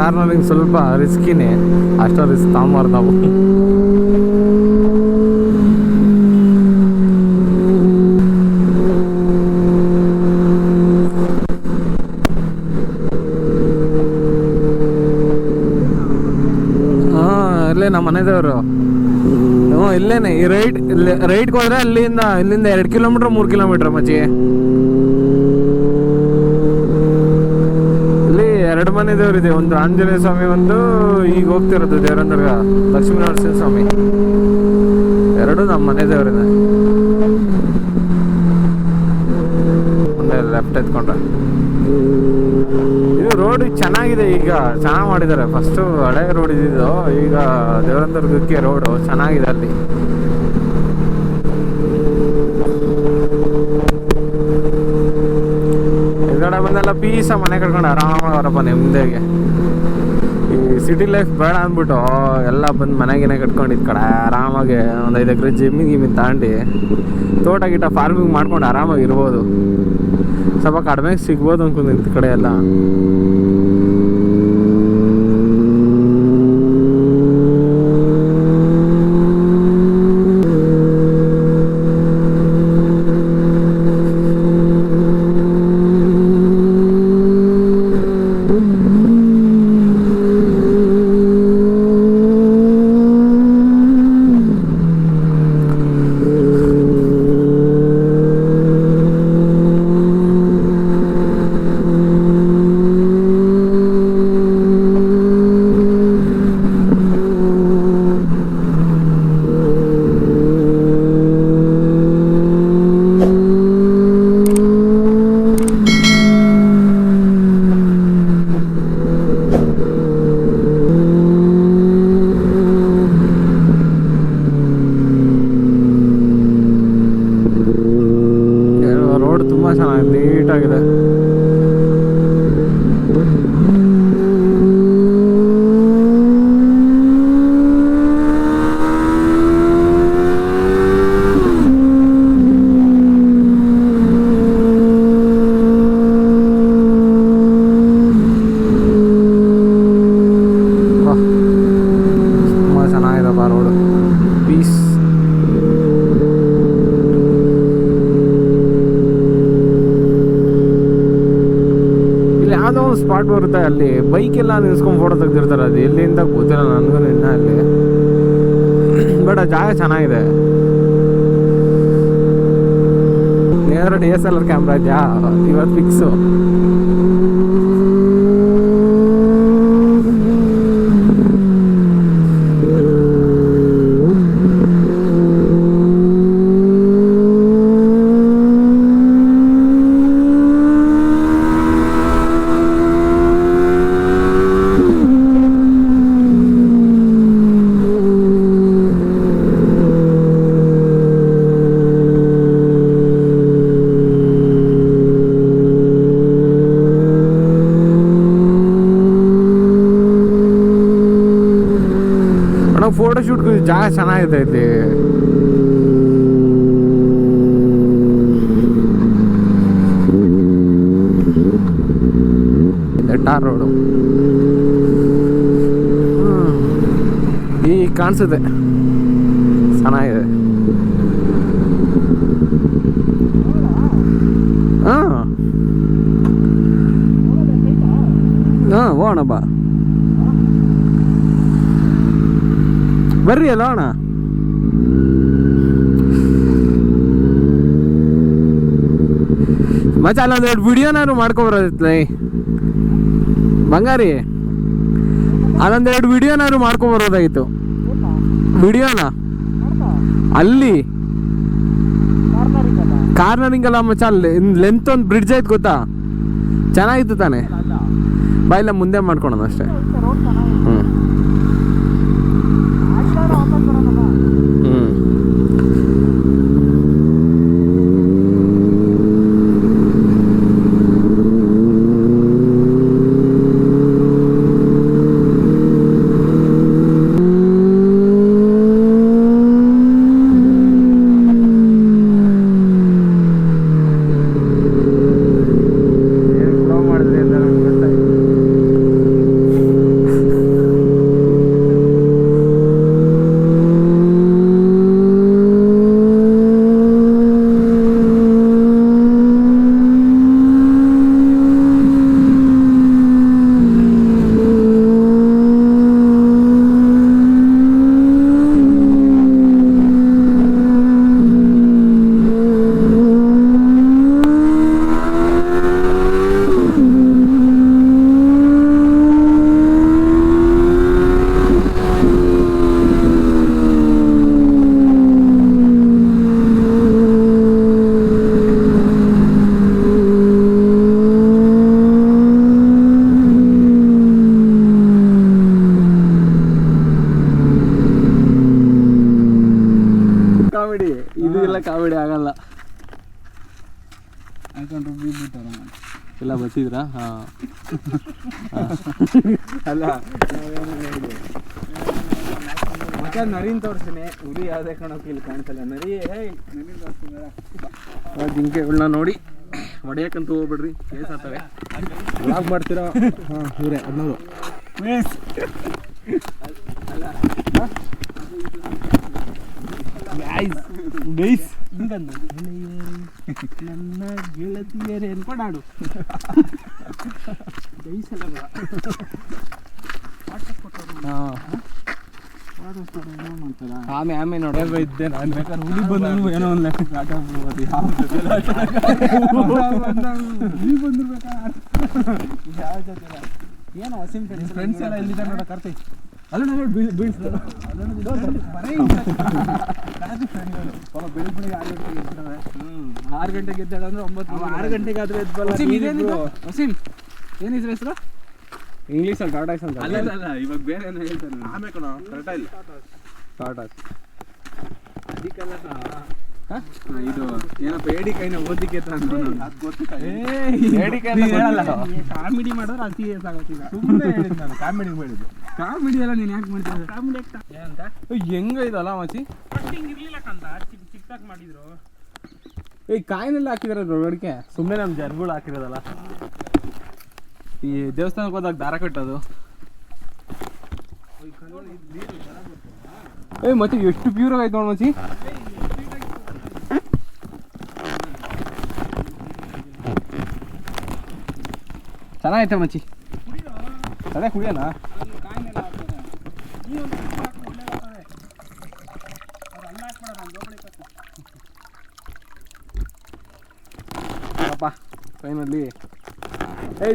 Cornering ಸ್ವಲ್ಪ ರಿಸ್ಕಿನೇ, ಅಷ್ಟೋ risk ತಗೊಂಬಾರ್ದು ನಾವು. ಇಲ್ಲೇ ನಮ್ಮ ಮನೆದೇವರು. ಹ್ಞೂ ಇಲ್ಲೇನೆ ಈ ರೈಟ್ಗೆ ಹೋದ್ರೆ ಇಲ್ಲಿಂದ 2 ಕಿಲೋಮೀಟ್ರ್ 3 ಕಿಲೋಮೀಟ್ರ್ ಮಚ್ಚಿ. ಇಲ್ಲಿ 2 ಮನೆ ದೇವರಿದೆ, ಒಂದು ಆಂಜನೇಯ ಸ್ವಾಮಿ, ಒಂದು ಈಗ ಹೋಗ್ತಿರೋದು ದೇವರಂದ್ರಗ ಲಕ್ಷ್ಮೀ ನರಸಿಂಹ ಸ್ವಾಮಿ. 2 ನಮ್ಮ ಮನೆ ದೇವರಿದೆ. ಒಂದೇ ಲೆಫ್ಟ್ ಎತ್ಕೊಂಡ್ರೆ ಇದು ರೋಡ್ ಚೆನ್ನಾಗಿದೆ, ಈಗ ಚೆನ್ನಾಗಿ ಮಾಡಿದ್ದಾರೆ. ಫಸ್ಟು ಹಳೆ ರೋಡ್ ಇದ್ದಿದ್ದು, ಈಗ ದೇವರಂದುರ್ಗಕ್ಕೆ ರೋಡು ಚೆನ್ನಾಗಿದೆ. ಅಲ್ಲಿ ಎದುರುಗಡೆ ಬಂದೆಲ್ಲ ಪೀಸ ಮನೆ ಕಟ್ಕೊಂಡು ಆರಾಮಾಗಿ ಅವರಪ್ಪ ನೆಮ್ಮದಿಗೆ. ಈ ಸಿಟಿ ಲೈಫ್ ಬೇಡ ಅಂದ್ಬಿಟ್ಟು ಎಲ್ಲ ಬಂದು ಮನೆಗೇನೆ ಕಟ್ಕೊಂಡು ಇದ್ ಕಡೆ ಆರಾಮಾಗಿ ಒಂದು 5 ಎಕರೆ ಗಿಮಿನ್ ತಾಂಡಿ ತೋಟ ಗಿಟ ಫಾರ್ಮಿಂಗ್ ಮಾಡ್ಕೊಂಡು ಆರಾಮಾಗಿ ಇರ್ಬೋದು. ಸ್ವಲ್ಪ ಕಡಿಮೆ ಸಿಗ್ಬೋದು ಅನ್ಕೊಂಡು ಇಂಥ ಕಡೆ ಎಲ್ಲ. ತುಂಬ ಚೆನ್ನಾಗಿದೆ, ನೀಟಾಗಿದೆ. ತುಂಬ ಚೆನ್ನಾಗಿದೆಪ್ಪ ರೋಡು, ಪೀಸ್. ಯಾವುದೋ ಒಂದು ಸ್ಪಾಟ್ ಬರುತ್ತೆ, ಅಲ್ಲಿ ಬೈಕೆಲ್ಲ ನಿಲ್ಸ್ಕೊಂಡು ಫೋಟೋ ತೆಗ್ದಿರ್ತಾರೆ. ಅದು ಎಲ್ಲಿಂದ ಗೊತ್ತಿಲ್ಲ ನನಗೂ ಇನ್ನ ಅಲ್ಲಿ, ಬಟ್ ಆ ಜಾಗ ಚೆನ್ನಾಗಿದೆ. ಏನಾದ್ರು DSLR ಕ್ಯಾಮ್ರಾ ಇದೆಯಾ ಇವತ್ತು ಫಿಕ್ಸು. ಫೋಟೋ ಶೂಟ್ ಜಾಗ ಚೆನ್ನಾಗಿದೆ ಇಲ್ಲಿ. ಟಾರ್ ರೋಡು ಈಗ ಕಾಣಿಸುತ್ತೆ, ಚೆನ್ನಾಗಿದೆ. ಹಾಂ ಹಾಂ ಹೋಗೋಣಪ್ಪ, ಬರ್ರಿ ಅಲ್ಲ ಅಣ್ಣ. ಮತ್ತೆ ಅಲ್ಲೊಂದೆರಡು ವಿಡಿಯೋನಾದ್ರು ಮಾಡ್ಕೊಬರೋದಿತ್ತು ಬಂಗಾರಿ, ಅಲ್ಲೊಂದೆರಡು ವಿಡಿಯೋನಾದ್ರು ಮಾಡ್ಕೊಬರೋದಾಗಿತ್ತು. ವಿಡಿಯೋನ ಅಲ್ಲಿ ಕಾರ್ನರಿಂಗ್ ಅಲ್ಲ ಮಚ್ಚ, ಅಲ್ಲಿ ಲೆಂತ್ ಒಂದು ಬ್ರಿಡ್ಜ್ ಆಯ್ತು ಗೊತ್ತಾ, ಚೆನ್ನಾಗಿತ್ತು ತಾನೆ. ಬಾಯಿಲ್ಲ ಮುಂದೆ ಮಾಡ್ಕೊಳೋಣ ಅಷ್ಟೇ. ಹ್ಞೂ ಕಾಮಿಡಿ ಇದು ಎಲ್ಲ ಕಾಮಿಡಿ ಆಗಲ್ಲ. ಹಾಕೊಂಡ್ರು ಬೀಳ್ಬಿಟ್ಟಾರ ಎಲ್ಲ ಬಸಿದ್ರಾ? ಹಾಂ ಅಲ್ಲ ಮತ್ತೆ ನರಿನ್ ತೋರಿಸ್ತೀನಿ. ಹುಲಿ ಯಾವುದೇ ಕಾರಣಕ್ಕೂ ಇಲ್ಲಿ ಕಾಣಿಸಲ್ಲ. ನರಿ ನರಿ ತೋರಿಸ್ತೀನಿ. ಜಿಂಕೆಗಳನ್ನ ನೋಡಿ ಹೊಡೆಯಕ್ಕಂತೂ ಹೋಗ್ಬಿಡ್ರಿ, ಕೇಸ್ ಆಗ್ತವೆ. ಬ್ಲಾಗ್ ಮಾಡ್ತೀರಾ? ಹಾಂ ಇವರೇ 15 ನನ್ನ ಗೆಳತಿಯರೇ ಅನ್ಕೊಂಡು ಆಡು. ಆಮೆ ನೋಡೋದು ಇದ್ದೆ ನಾನು. ಬೇಕಾದ್ರೆ ಹುಲಿ ಬಂದು ಏನೋ ಒಂದು ಲೆಕ್ಕ ಆಟ ಆಡ್ಬೋದು. ಹುಲಿ ಬಂದಿರ್ಬೇಕಾ ಏನೋ ವಸಿಂ ಫ್ರೆಂಡ್ಸ್ ಎಲ್ಲ ಎಲ್ಲಿದ್ದಾರೆ ನೋಡ ಕಾರ್ತಿ. ಅಲ್ಲ ನೋಡಿ ಬೀಳ್ಸ್ತಾರೆ. ಬೆಳಿಗ್ಗೆ 6 ಗಂಟೆಗೆ ಎದ್ದಾಳೆ ಅಂದ್ರೆ 6 ಗಂಟೆಗೆ ಆದ್ರೆ ಎದ್ದಲ್ಲ. ವಸೀಂ ಏನಿದ್ರೆ ಹೆಸರು ಇಂಗ್ಲೀಷಲ್ಲಿ ಟಾಟಾಸ್ ಅಂತ. ಅಲ್ಲ ಇವಾಗ ಬೇರೆ ಏನೋ ಹೇಳ್ತಾರೆ. ಆಮೇಲೆ ಕಣೋ ಕರೆಕ್ಟಾಗಿ ಟಾಟಾಸ್ ಅದಕ್ಕೆಲ್ಲ ಇದು ಏನಪ್ಪ ಏಡಿ ಕೈನ ಓದಿಕೆ ಕಾಮಿಡಿ ಮಾಡಿದ್ರೆ ಅತಿ ಸಾಗತ್ತೀಗ. ಸುಮ್ಮನೆ ಹೇಳಿದ್ ನಾನು ಕಾಮಿಡಿ ಮಾಡಿದ್ದು. ಕಾಮಿಡಿ ಎಲ್ಲ ನೀನು ಯಾಕೆ ಮಾಡ್ತಿದ್ದೆ? ಕಾಮಿಡಿ ಏನಂತ ಹೆಂಗ ಇದಲ್ಲ ಮಚ್ಚಿ ಇರ್ಲಿಲ್ಲ ಕಂದ ಚಿಕ್ಕದಾಗಿ ಮಾಡಿದ್ರು. ಈ ಕಾಯಿನೆಲ್ಲ ಹಾಕಿದಾರೆ ದೊಡ್ಡಕ್ಕೆ. ಸುಮ್ಮನೆ ನಮ್ಮ ಜನಗಳು ಹಾಕಿರೋದಲ್ಲ. ಈ ದೇವಸ್ಥಾನಕ್ಕೆ ಹೋದಾಗ ದಾರ ಕಟ್ಟೋದು. ಮತ್ತೆ ಎಷ್ಟು ಪ್ಯೂರ್ ಆಯ್ತು ನೋಡಿ ಮಚ್ಚಿ. ಚೆನ್ನಾಗೈತೆ ಮಚ್ಚಿ. ಅದೇ ಕುಡಿಯೋಣ. ಅಪ್ಪ ಫೈನಲ್ಲಿ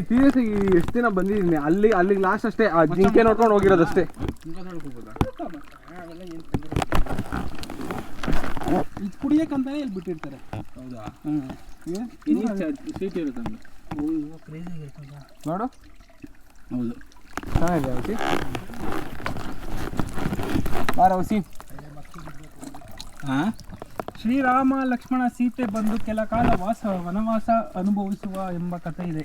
ಸೀರಿಯಸ್ ಎಷ್ಟು ದಿನ ಬಂದಿದ್ದೀನಿ. ಅಲ್ಲಿಗೆ ಲಾಸ್ಟ್ ಅಷ್ಟೇ. ಆ ಜಿಂಕೆ ನೋಡ್ಕೊಂಡು ಹೋಗಿರೋದಷ್ಟೇ. ಇದು ಕುಡಿಯೋಕ್ಕಂತಾನೆ ಇಲ್ಲಿ ಬಿಟ್ಟಿರ್ತಾರೆ. ಹೌದಾ? ಸೀಟ್ ಇರುತ್ತೆ ನೋಡು. ಹೌದು ಚೆನ್ನಾಗಿದೆ ಔಸಿ. ಬಾರ ಔಸಿ. ಹಾಂ ಶ್ರೀರಾಮ ಲಕ್ಷ್ಮಣ ಸೀತೆ ಬಂದು ಕೆಲ ಕಾಲ ವನವಾಸ ಅನುಭವಿಸುವ ಎಂಬ ಕಥೆ ಇದೆ.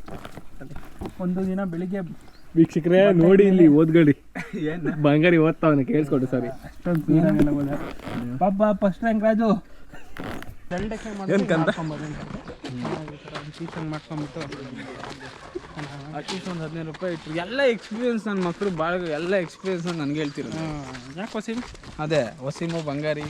ಒಂದು ದಿನ ಬೆಳಿಗ್ಗೆ ವೀಕ್ಷಕರೇ ನೋಡಿ ಇಲ್ಲಿ ಓದ್ಗಡಿ ಬಂಗಾರಿ ಓದ್ತಾವನೆ ಕೇಳಿಸ್ಕೊಡು. ಸರಿ ಪಾಪ ಫಸ್ಟ್ ರ್ಯಾಂಕ್ ರಾಜು ಮಾಡ್ಕೊಂಬಿಟ್ಟು ಅಟ್ಲೀಸ್ಟ್ ಒಂದು 15 ರೂಪಾಯಿ ಇಟ್ಟು ಎಲ್ಲ ಎಕ್ಸ್ಪೀರಿಯನ್ಸ್. ನನ್ನ ಮಕ್ಕಳು ಭಾಳ ಎಲ್ಲ ಎಕ್ಸ್ಪೀರಿಯನ್ಸ್ ನನಗೆ ಹೇಳ್ತಿರೋದು. ಯಾಕೆ ವಸೀಮ್? ಅದೇ ವಸೀಮು ಬಂಗಾರಿ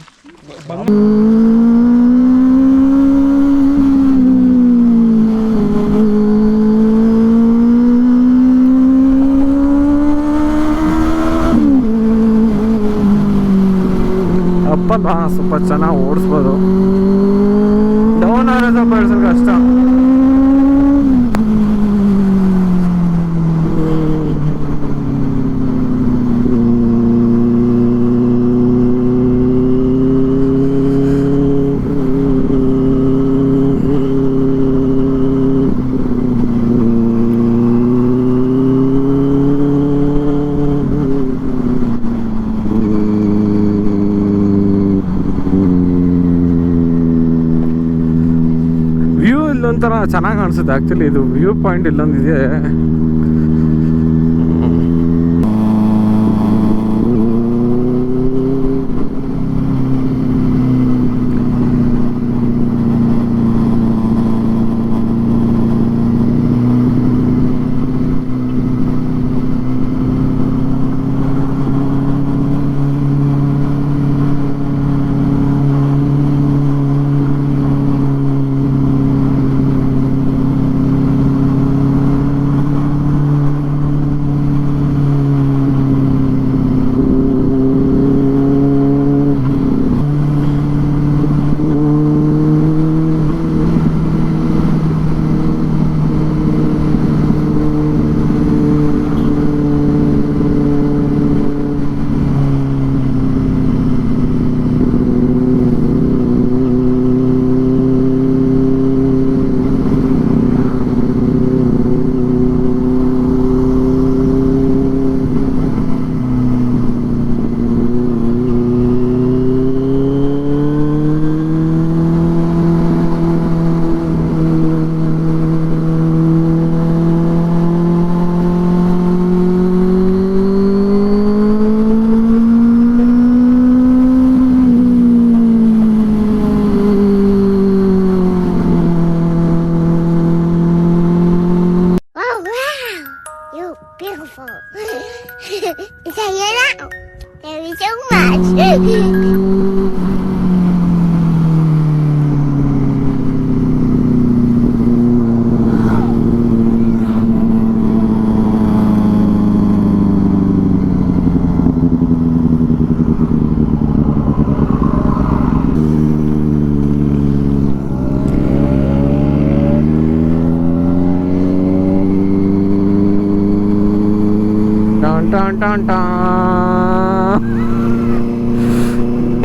ಅಪ್ಪ ಸ್ವಲ್ಪ ಚೆನ್ನಾಗಿ ಓಡಿಸ್ಬೋದು. ಡೌನ್ ಆದರೆ ಸ್ವಲ್ಪ ಇಳಿಸೋದು ಕಷ್ಟ. ಒಂಥರ ಚೆನ್ನಾಗಿ ಕಾಣಿಸುತ್ತೆ ಆ್ಯಕ್ಚುಲಿ. ಇದು ವ್ಯೂ ಪಾಯಿಂಟ್ ಇಲ್ಲೊಂದಿದೆ.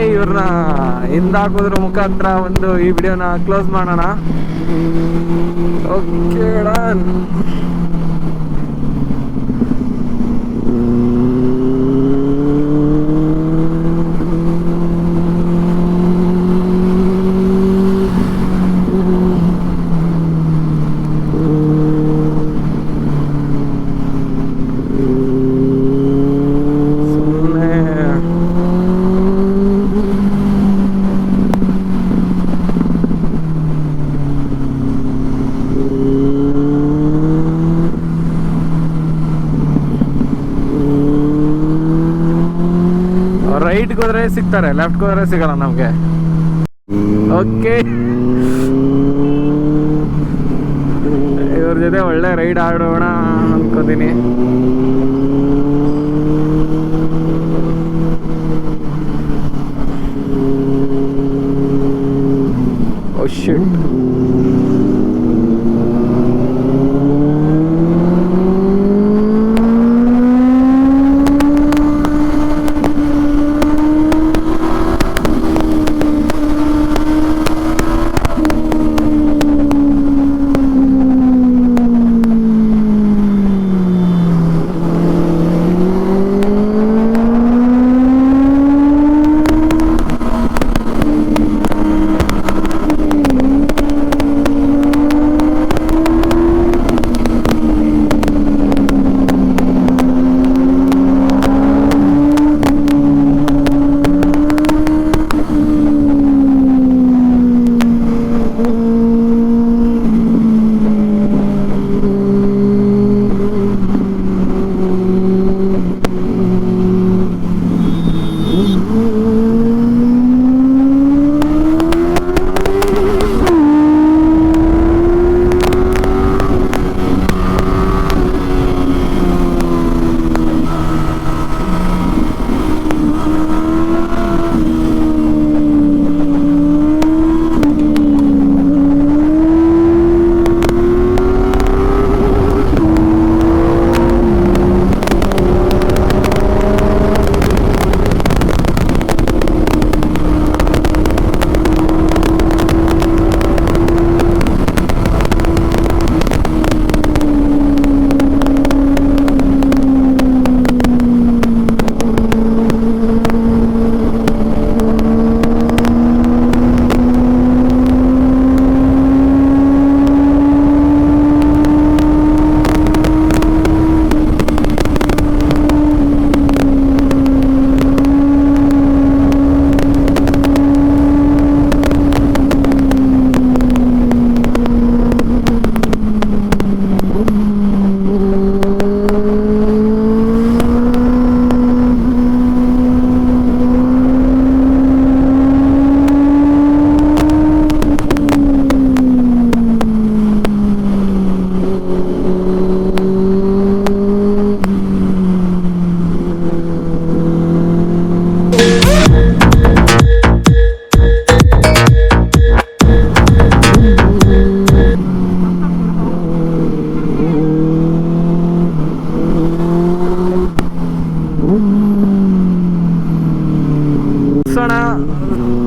ಇವ್ರನ್ನ ಹಿಂದಾಕೋದ್ರ ಮುಖಾಂತರ ಒಂದು ಈ ವಿಡಿಯೋನ ಕ್ಲೋಸ್ ಮಾಡೋಣ. Okay done. ರೈಟ್ಗೆ ಹೋದ್ರೆ ಸಿಗ್ತಾರೆ, ಲೆಫ್ಟ್ಗೆ ಹೋದ್ರೆ ಸಿಗಲ್ಲ ನಮಗೆ. ಓಕೆ, ಇವ್ರ ಜೊತೆ ಒಳ್ಳೆ ರೈಡ್ ಆಡೋಣ ಅನ್ಕೋತೀನಿ. ಓ ಶಿಟ್.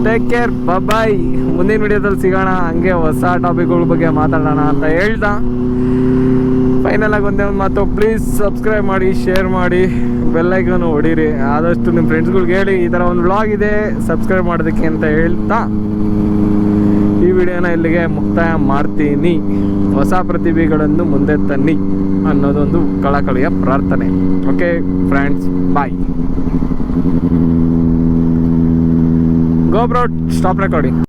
ಟೇಕ್ ಕೇರ್, ಬಾಯ್. ಮುಂದಿನ ವಿಡಿಯೋದಲ್ಲಿ ಸಿಗೋಣ. ಹಂಗೆ ಹೊಸ ಟಾಪಿಕ್ಗಳ ಬಗ್ಗೆ ಮಾತಾಡೋಣ ಅಂತ ಹೇಳ್ತಾ ಫೈನಲ್ ಆಗಿ ಒಂದೇ ಒಂದು ಮಾತು, ಪ್ಲೀಸ್ ಸಬ್ಸ್ಕ್ರೈಬ್ ಮಾಡಿ, ಶೇರ್ ಮಾಡಿ, ಬೆಲ್ಲೈಕನ್ ಹೊಡೀರಿ. ಆದಷ್ಟು ನಿಮ್ಮ ಫ್ರೆಂಡ್ಸ್ಗಳ್ಗೆ ಹೇಳಿ ಈ ಥರ ಒಂದು ವ್ಲಾಗ್ ಇದೆ ಸಬ್ಸ್ಕ್ರೈಬ್ ಮಾಡೋದಕ್ಕೆ ಅಂತ ಹೇಳ್ತಾ ಈ ವಿಡಿಯೋನ ಇಲ್ಲಿಗೆ ಮುಕ್ತಾಯ ಮಾಡ್ತೀನಿ. ಹೊಸ ಪ್ರತಿಭೆಗಳನ್ನು ಮುಂದೆ ತನ್ನಿ ಅನ್ನೋದೊಂದು ಕಳಕಳಿಯ ಪ್ರಾರ್ಥನೆ. ಓಕೆ ಫ್ರೆಂಡ್ಸ್, ಬಾಯ್. ಗೋ ಬ್ರೋ, ಸ್ಟಾಪ್ ರೆಕಾರ್ಡಿಂಗ್.